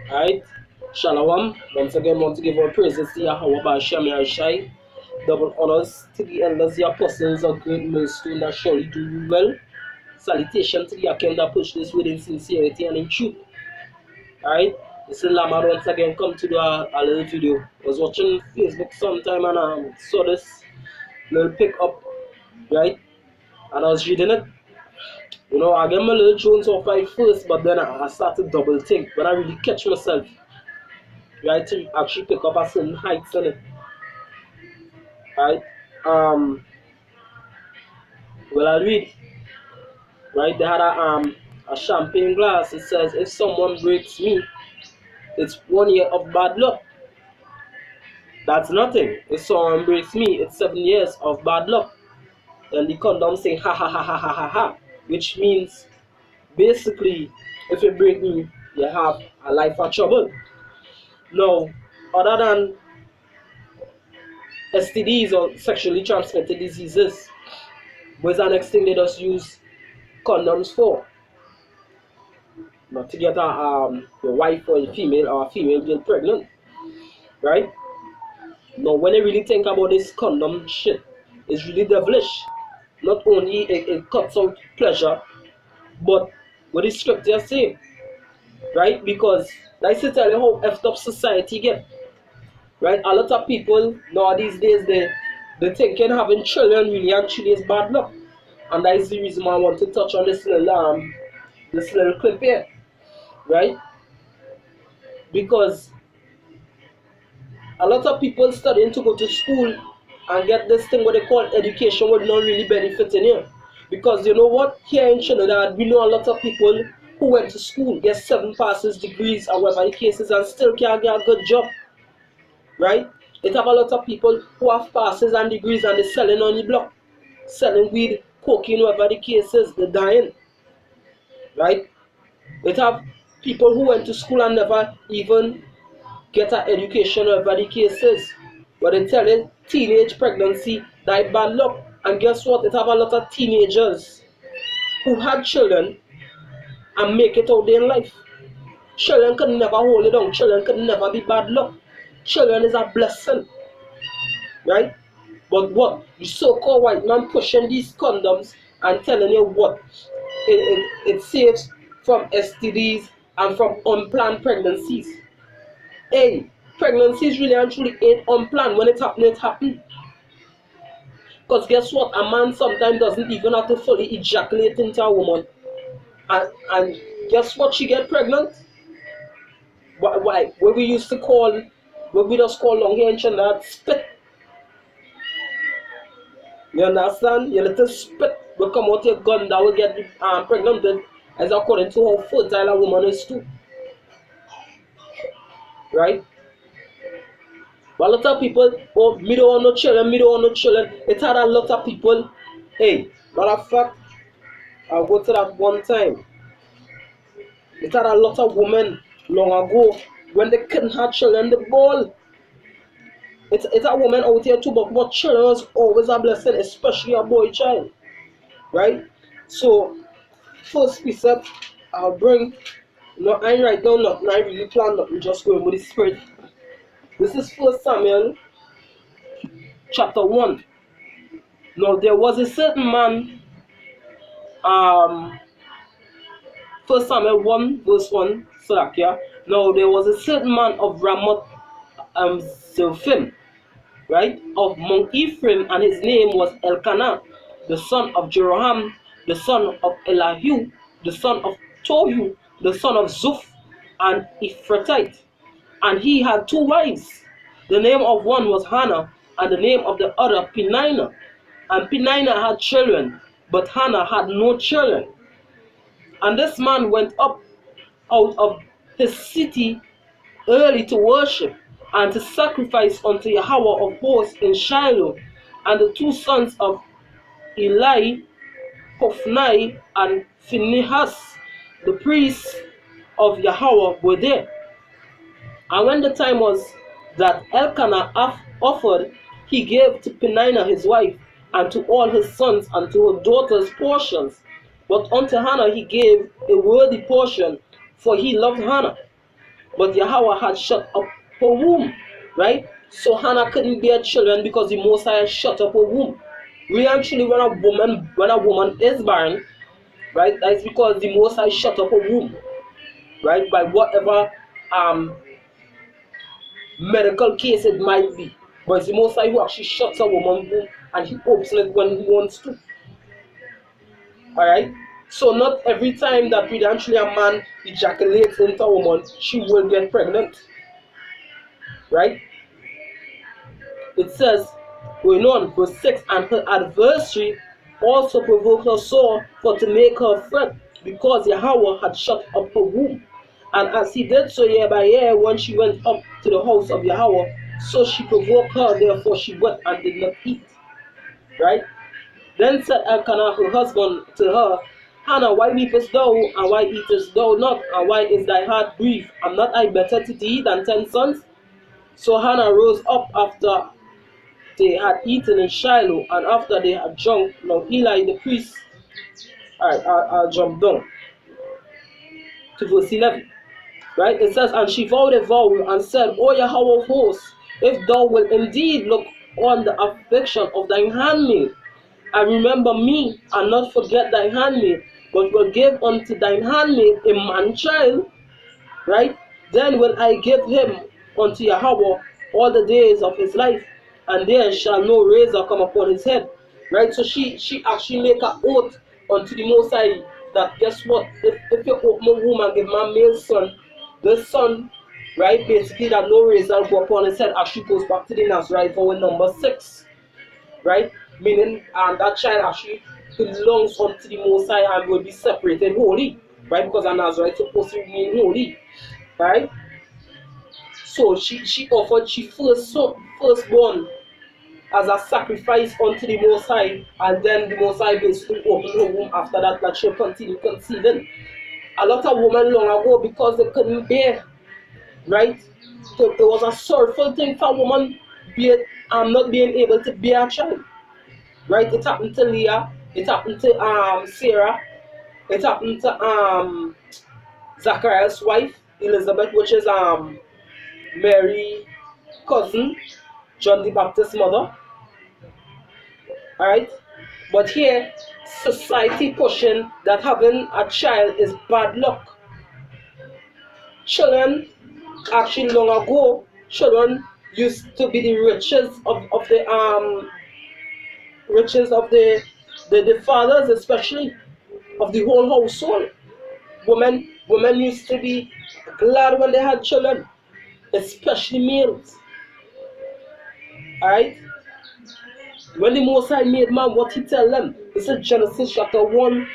Alright? Shalom. Once again, want to give our praises to Yahweh Basham Yashai. Double honors to the elders, the apostles of great millstone that surely do you well. Salutation to the Akim that push this within sincerity and in truth. Alright? This is Lama once again come to do a little video. I was watching Facebook sometime and I saw this little pick up, right? And I was reading it. You know, I gave my little Jones off at first, but then I started double think. But I really catch myself, right, to actually pick up a certain heights in it. Right? Um well, I'll read. Right, they had a champagne glass. It says, if someone breaks me, it's 1 year of bad luck. That's nothing. If someone breaks me, it's 7 years of bad luck. And the condom saying ha ha ha ha ha ha ha, which means basically if you break me, you have a life of trouble. Now, other than STDs or sexually transmitted diseases, what's the next thing they just use condoms for? Not to get your wife or a female get pregnant, right? Now, when you really think about this condom shit, it's really devilish. Not only it cuts out pleasure, but what the scripture say, right? Because that's to tell you how effed up society get, right? A lot of people now these days they thinking having children really actually is bad luck, and that is the reason why I want to touch on this little clip here, right? Because a lot of people studying to go to school and get this thing what they call education would not really benefit in here. Because you know what? Here in Trinidad, we know a lot of people who went to school, get 7 passes, degrees, or whatever the cases, and still can't get a good job. Right? It have a lot of people who have passes and degrees and they're selling on the block. Selling weed, cocaine, whatever the cases, they're dying. Right? It have people who went to school and never even get an education, whatever the case is. But they tell you teenage pregnancy, that bad luck. And guess what? It have a lot of teenagers who had children and make it out there in life. Children could never hold it down. Children could never be bad luck. Children is a blessing. Right? But what? The so-called white man pushing these condoms and telling you what? It saves from STDs and from unplanned pregnancies. Hey, pregnancies really and truly ain't unplanned. When it happen, it happen. Because guess what? A man sometimes doesn't even have to fully ejaculate into a woman. And guess what? She get pregnant. Why? What we used to call, what we just call long here in Trinidad, spit. You understand? Your little spit will come out your gun that will get pregnant with, as according to how fertile a woman is too. Right? But a lot of people, oh, me don't want no children, me don't want no children. It had a lot of people, hey, matter of fact, I'll go to that one time. It had a lot of women long ago when they couldn't have children, the ball. It's a woman out here too, but children is always a blessing, especially a boy child. Right? So, first precept I'll bring, no, I ain't write down nothing, I really plan nothing, just going with the spirit. This is 1 Samuel chapter 1. Now there was a certain man, 1 Samuel 1 verse 1, Salakia. Now there was a certain man of Ramoth Zophim, right, of Mount Ephraim, and his name was Elkanah, the son of Jeroham, the son of Elihu, the son of Tohu, the son of Zuph, and Ephratite. And he had 2 wives. The name of one was Hannah, and the name of the other Peninnah. And Peninnah had children, but Hannah had no children. And this man went up out of his city early to worship and to sacrifice unto Yahweh of hosts in Shiloh. And the 2 sons of Eli, Hophni and Phinehas, the priests of Yahweh, were there. And when the time was that Elkanah offered, he gave to Peninnah his wife, and to all his sons, and to her daughters portions. But unto Hannah he gave a worthy portion, for he loved Hannah. but Yahweh had shut up her womb, right? So Hannah couldn't bear children because the Most High had shut up her womb. We actually, when a woman is barren, right, that's because the Most High shut up her womb, right, by whatever um medical case it might be. But it's the Most High who actually shuts a woman's womb and he opens it when he wants to. Alright? So not every time that eventually a man ejaculates into a woman, she will get pregnant. Right? It says, going on, verse 6, and her adversary also provoked her sore for to make her fret, because Yahweh had shut up her womb. And as he did so year by year, when she went up to the house of Yahweh, so she provoked her, therefore she wept and did not eat. Right? Then said Elkanah her husband to her, Hannah, why weepest thou, and why eatest thou not, and why is thy heart grieved? Am not I better to thee than 10 sons? So Hannah rose up after they had eaten in Shiloh, and after they had drunk. Now Eli the priest, alright, I'll jump down to verse 11. Right? It says, and she vowed a vow and said, O Yahweh of hosts, if thou wilt indeed look on the affliction of thine handmaid, and remember me, and not forget thine handmaid, but will give unto thine handmaid a man child, right? Then will I give him unto Yahweh all the days of his life, and there shall no razor come upon his head. Right? So she actually make an oath unto the Most High that guess what? If you open a womb and give my male son, the son, right, basically that no razor will go upon his head, actually goes back to the Nazarite vow in number 6. Right? Meaning that child actually belongs unto the Most High and will be separated holy. Right? Because a Nazarite is supposed to remain holy. Right? So she offered she firstborn as a sacrifice unto the Most High, and then the Most High basically opened her womb after that she'll continue conceiving. A lot of women long ago, because they couldn't bear, right? So it was a sorrowful thing for a woman not being able to bear a child. Right? It happened to Leah, it happened to Sarah, it happened to Zachariah's wife, Elizabeth, which is Mary cousin, John the Baptist's mother. Alright? But here, society pushing that having a child is bad luck. Children, actually long ago, children used to be the riches of the fathers, especially of the whole household. Women used to be glad when they had children, especially males. Alright? When the Most High made man, what he tell them? This is Genesis chapter 1,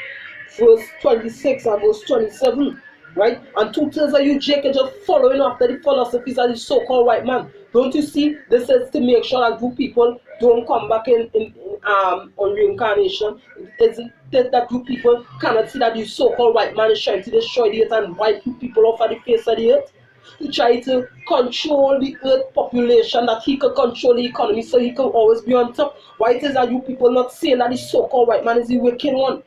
verse 26 and verse 27. Right? And 2/3 of you, Jacob, just following after the philosophies of the so-called white man. Don't you see? This is to make sure that you people don't come back on reincarnation. Isn't that you people cannot see that the so-called white man is trying to destroy the earth and wipe you people off of the face of the earth? He try to control the earth population, that he can control the economy so he can always be on top. Why it is that you people not saying that the so-called white man is the wicked one?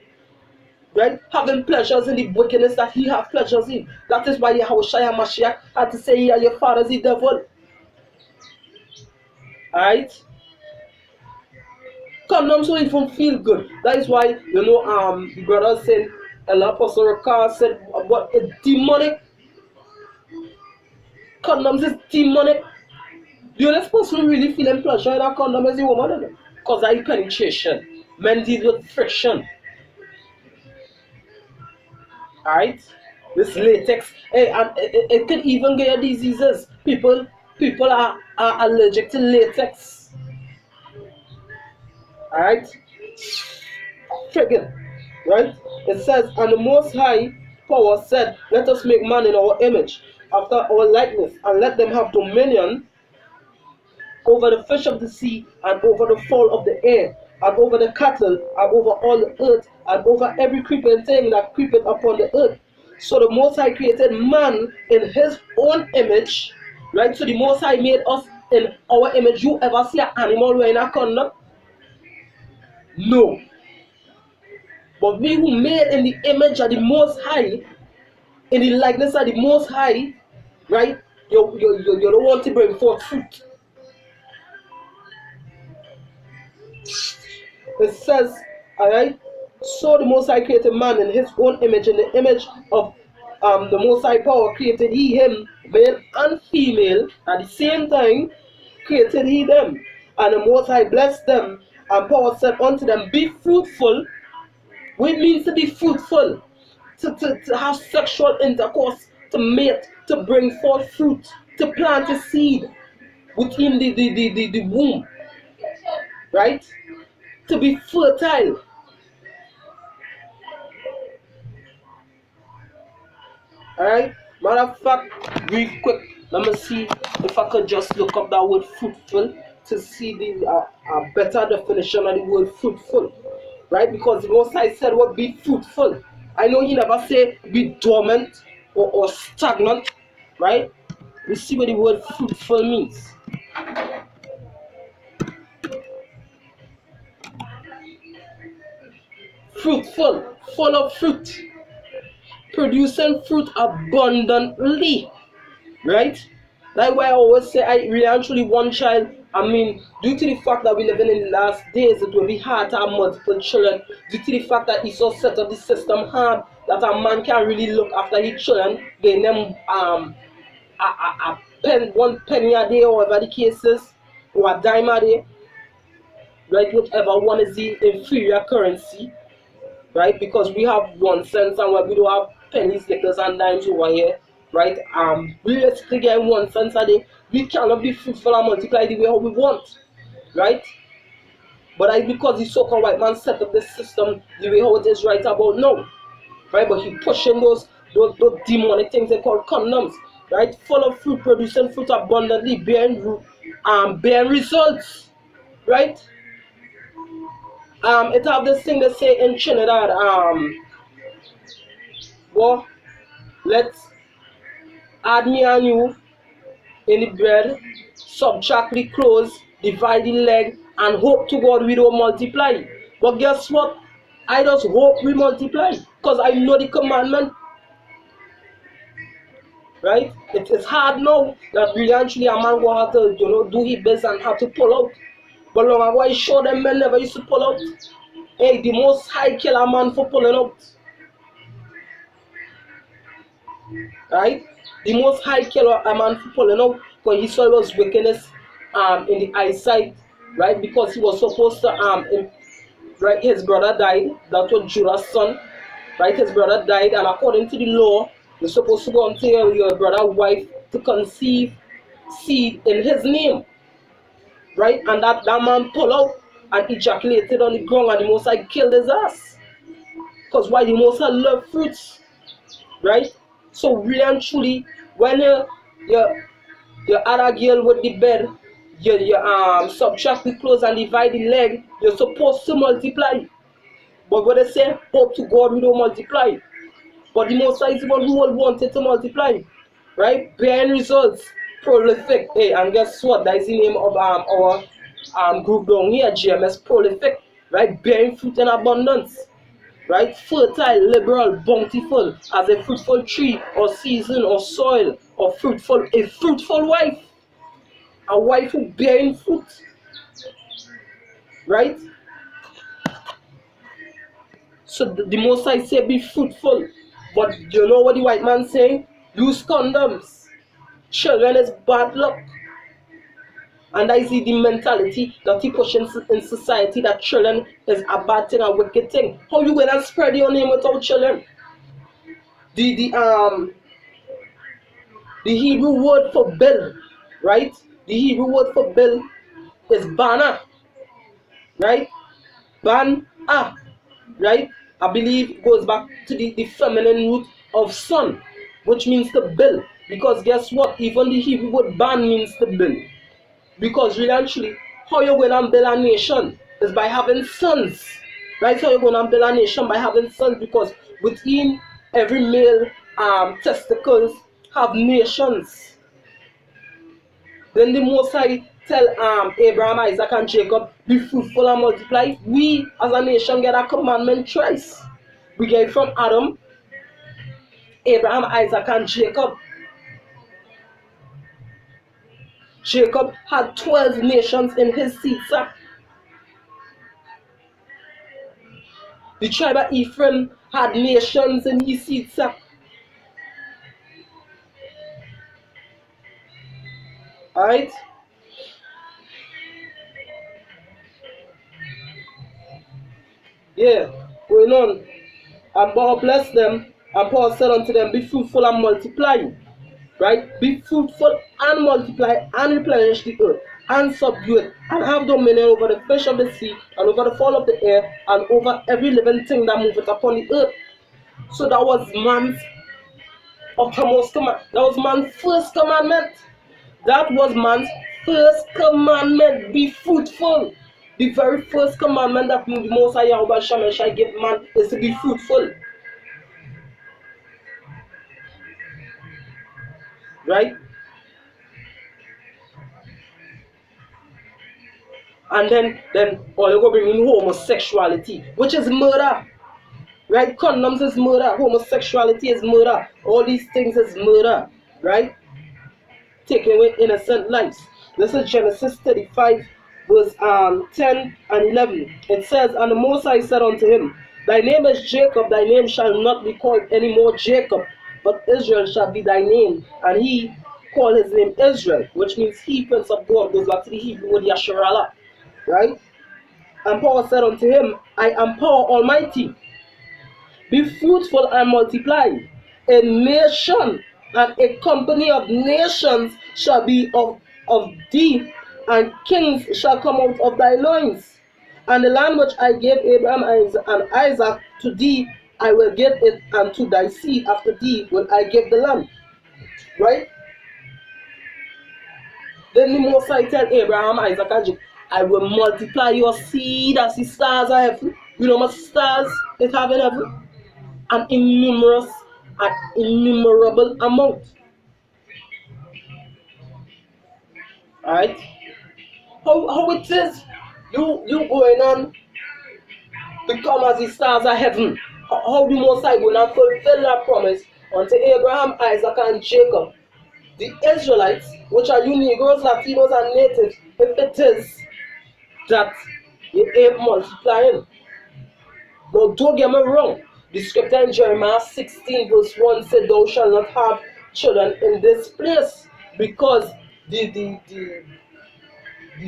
Right? Having pleasures in the wickedness that he have pleasures in. That is why Yahushua Mashiach had to say, yeah, your father is the devil. Alright? Condoms don't even feel good. That is why, the brother said, Allah Apostle Rakar said, what a demonic. Condoms is demonic. The only person really feeling pleasure in a condom is the woman, because that is penetration. Men deal with friction. Alright? This latex, hey, and it can even get diseases. People are allergic to latex. Alright? Friggin'. Right? It says, and the Most High Power said, let us make man in our image, after our likeness, and let them have dominion over the fish of the sea, and over the fowl of the air, and over the cattle, and over all the earth, and over every creeping thing that creepeth upon the earth. So the Most High created man in his own image, right? So the Most High made us in our image. You ever see an animal wearing a condom? No. But we who made in the image of the Most High, in the likeness of the Most High, right? You don't want to bring forth fruit. It says, alright, so the Most High created man in his own image, in the image of the Most High power created he him, male and female, at the same time created he them. And the Most High blessed them, and power said unto them, be fruitful. What it means to be fruitful? To have sexual intercourse, to mate, to bring forth fruit, to plant a seed within the womb, right? To be fertile. Alright? Matter of fact, real quick, let me see if I could just look up that word fruitful to see the better definition of the word fruitful. Right? Because the Most High said what be fruitful. I know he never say be dormant or stagnant. Right? We see what the word fruitful means. Fruitful, full of fruit, producing fruit abundantly. Right? That's why I always say I really actually one child. I mean, due to the fact that we're living in the last days, it will be hard to have multiple children. Due to the fact that Esau set up the system hard, that a man can really look after his children, getting them one penny a day, or whatever the case is, or a dime a day, right? Whichever one is the inferior currency, right? Because we have 1 cent and we don't have pennies, nickels, and dimes over here, right? Realistically, getting 1 cent a day, we cannot be fruitful and multiply the way how we want, right? But that's because the so-called white man set up the system the way how it is right about now, right? But he pushing those demonic things they call condoms, right? Full of fruit, producing fruit abundantly, bearing root, bearing results, right? It have this thing they say in Trinidad, well, let's add me and you in the bread, subtract the clothes, divide the leg, and hope to God we don't multiply. But guess what? I just hope we multiply because I know the commandment. Right? It is hard now that really actually a man will have to, do his best and have to pull out. But long ago I show them men never used to pull out. Hey, the Most High kill a man for pulling out. Right? The Most High kill a man for pulling out because he saw was wickedness in the eyesight, right? Because he was supposed to right, his brother died. That was Judah's son, right? His brother died, and according to the law, you're supposed to go and tell your brother's wife to conceive seed in his name, right? And that man pulled out and ejaculated on the ground, and the Most High killed his ass. Because why? The Most High love fruits, right? So really and truly, when you add a girl with the bed, you subtract the clothes and divide the leg, you're supposed to multiply. But what they say, hope to God we don't multiply. But the Most High is the one who wanted to multiply, right? Bearing results, prolific. Hey, and guess what? That is the name of our group down here, GMS Prolific, right? Bearing fruit in abundance, right? Fertile, liberal, bountiful, as a fruitful tree or season or soil or a fruitful wife, a wife who bearing fruit, right? So the Most High say be fruitful, but you know what the white man saying? Use condoms. Children is bad luck. And I see the mentality that he pushes in society that children is a bad thing, a wicked thing. How you gonna spread your name without children? The Hebrew word for bill, right? The Hebrew word for bill is bana, right? Ban-ah, right? I believe it goes back to the feminine root of son, which means to build. Because guess what? Even the Hebrew word ban means to build. Because really actually, how you're going to build a nation is by having sons. Right? How you're going to build a nation by having sons, because within every male testicles have nations. Then the Most High tell Abraham, Isaac, and Jacob, be fruitful and multiply. We as a nation get a commandment twice. We get it from Adam, Abraham, Isaac, and Jacob. Jacob had 12 nations in his seed sack. The tribe of Ephraim had nations in his seed sack. Alright? Yeah, going on. And God blessed them, and Paul said unto them, be fruitful and multiply. Right? Be fruitful and multiply and replenish the earth and subdue it and have dominion over the fish of the sea and over the fowl of the air and over every living thing that moveth upon the earth. So that was man's uppermost command. That was man's first commandment. That was man's first commandment. Be fruitful. The very first commandment that the Most High Yahweh Shai give man is to be fruitful. Right? And then all you go bring in homosexuality, which is murder. Right? Condoms is murder. Homosexuality is murder. All these things is murder. Right? Taking away innocent lives. This is Genesis 35, verse 10 and 11. It says, and the Most High said unto him, thy name is Jacob, thy name shall not be called any more Jacob, but Israel shall be thy name. And he called his name Israel, which means he, Prince of God, goes back to the Hebrew word Yasharallah. Right? And Paul said unto him, I am power almighty. Be fruitful and multiply. A nation and a company of nations shall be of thee, and kings shall come out of thy loins. And the land which I gave Abraham and Isaac to thee, I will give it, and to thy seed after thee will I give the land. Right? Then the Most High tell Abraham, Isaac, and Jacob, I will multiply your seed as the stars of heaven. You know how much stars it have in heaven? An innumerable amount. Alright? How it is you going on become as the stars of heaven? How the Most High going to fulfill that promise unto Abraham, Isaac, and Jacob? The Israelites, which are you Negroes, Latinos, and natives, if it is that you ain't multiplying. Now don't get me wrong. The scripture in Jeremiah 16 verse 1 said, thou shalt not have children in this place, because the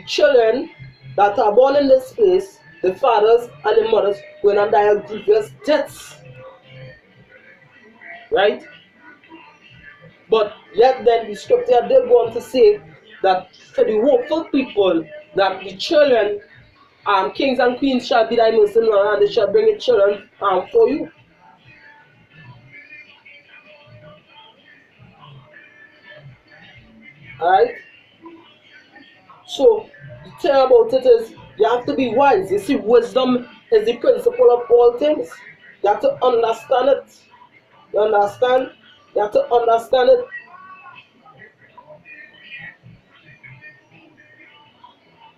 children that are born in this place, the fathers and the mothers, will not die of grievous deaths. Right? But yet then the scripture did go on to say that for the hopeful people, that the children, kings and queens shall be thy mercy, and they shall bring the children for you. Alright? So the thing about it is you have to be wise. You see, wisdom is the principle of all things. You have to understand it. You understand? You have to understand it.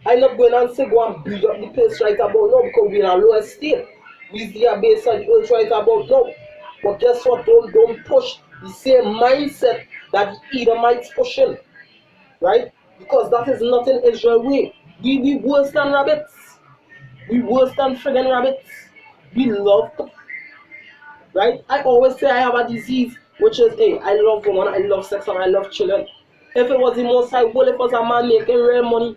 I'm not going and say go and build up the place right about now, because we're in a lower state. We're there based on the earth right about now. But guess what? Don't push the same mindset that the Edomites pushing. Right? Because that is not in Israel way. We worse than rabbits. We worse than friggin' rabbits. We love to, right? I always say I have a disease, which is, hey, I love women, I love sex, and I love children. If it was the Most High will, if it was a man making real money,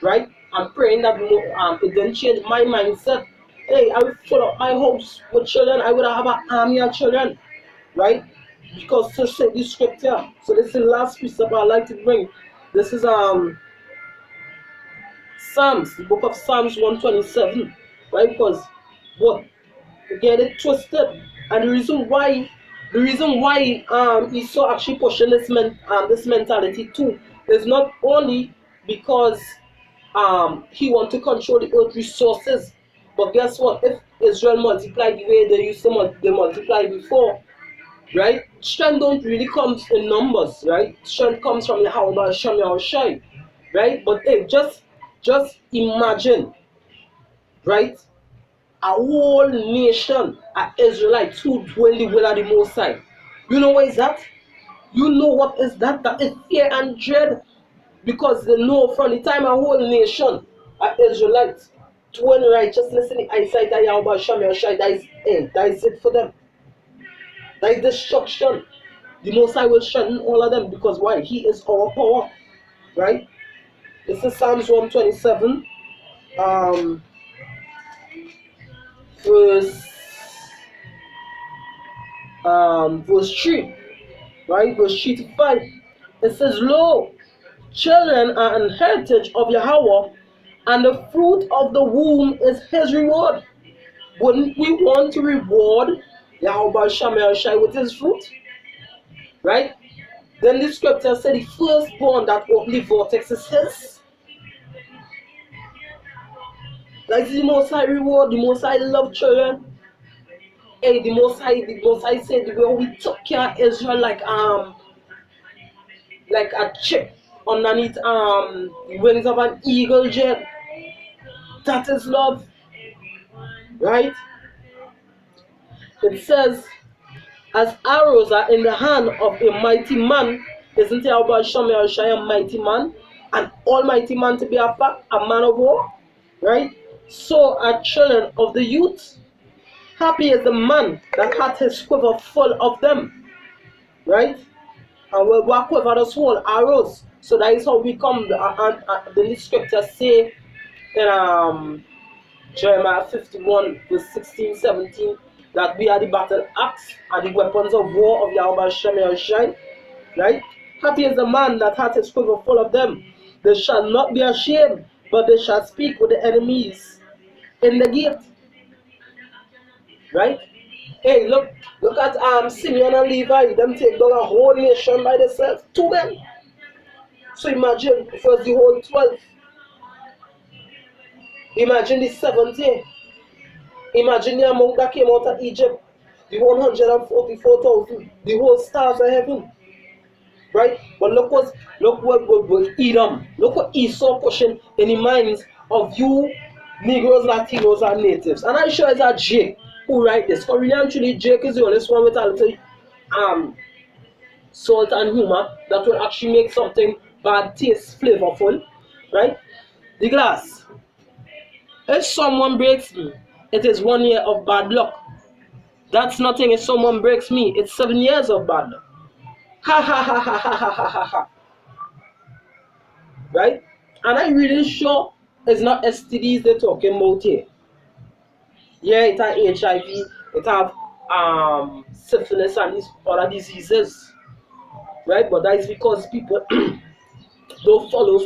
right? I'm praying that it didn't change my mindset. Hey, I would fill up my house with children. I would have an army of children, right? Because such said the scripture. So this is the last piece that I like to bring. This is Psalms, the book of Psalms 127, right? Because what you get it twisted, and the reason why Esau actually pushing this mentality too is not only because he want to control the earth resources, but guess what? If Israel multiplied the way they used to they multiply before, right? Strength don't really come in numbers, right? Strength comes from Yahweh Hashem Yahushai, right? But hey, just imagine, right? A whole nation of Israelites who dwell the will of the Most High. You know what is that? You know what is that? That is fear and dread. because they know from the time a whole nation are Israelites doing righteousness in the eyesight of Yahweh Shem Yahshai, that is it for them. That is destruction. The Most High will strengthen all of them because why? He is our power. Right? This is Psalms 127, verse verse 3. Right? Verse 3 to 5. It says, Lo, children are an heritage of Yahweh, and the fruit of the womb is his reward. Wouldn't we want to reward Yahweh Shammah Shai with his fruit? Right? Then the scripture said the firstborn that opened the vortex is his. That's the Most High reward, the Most High love children. Hey, the Most High said the way we took care of Israel like a chip underneath the wings of an eagle jet. That is love. Right? It says, as arrows are in the hand of a mighty man, isn't it about Shammah Shai a mighty man? An almighty man to be a man of war? Right? So are children of the youth. Happy is the man that hath his quiver full of them. Right? And will walk over the sword, arrows. So that is how we come. The scripture say in Jeremiah 51, verse 16, 17, that we are the battle axe and the weapons of war of Yahweh Shem Shai. Right? Happy is the man that hath his quiver full of them. They shall not be ashamed, but they shall speak with the enemies in the gate. Right? Hey, look at Simeon and Levi. Them take down a whole nation by themselves. 2 men. So imagine if it was the whole 12. Imagine the 70. Imagine the amount that came out of Egypt. The 144,000. The whole stars of heaven. Right? But look what Edom. Look what Esau pushing in the minds of you Negroes, Latinos, and natives. And I'm sure it's a Jake who write this. Because really and truly, Jake is the only one with a little salt and humor that will actually make something bad taste flavorful. Right? The glass. If someone breaks me, it is 1 year of bad luck. That's nothing. If someone breaks me, it's 7 years of bad luck. Ha ha ha ha ha ha ha ha. Right? And I'm really sure it's not STDs they're talking about here. Yeah, it has HIV, it have syphilis and these other diseases. Right? But that is because people don't follow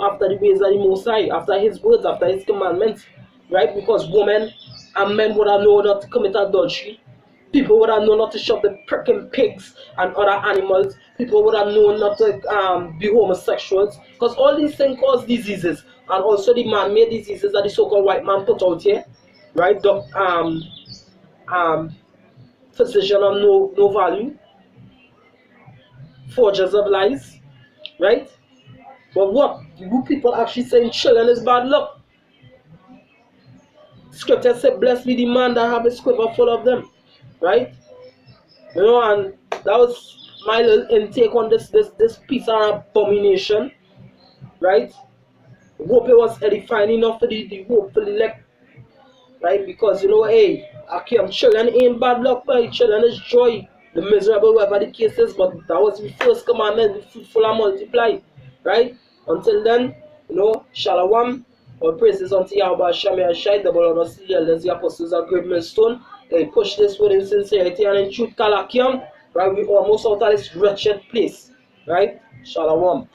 after the ways of the Most High, after his words, after his commandments. Right? Because women and men would have known not to commit adultery. People would have known not to shove the pricking pigs and other animals. People would have known not to be homosexuals. Because all these things cause diseases. And also the man-made diseases that the so-called white man put out here. Right? Physician of no value. Forgers of lies. Right? But what? You people actually saying children is bad luck. Scripture said, blessed be the man that have his quiver full of them. Right? You know, and that was my little intake on this piece of abomination. Right? Hope it was edifying enough for the hopeful elect. Right? Because, you know, hey, children ain't bad luck, but children is joy. The miserable, whatever the case is, but that was the first commandment, be fruitful and multiply. Right? Until then, you know, Shalom. All praises unto Yahweh Shem Shai, the blood of the elders, the apostles, a great millstone. They push this word in sincerity and in truth, Kalakiam. Right? We almost out of this wretched place. Right? Shalom.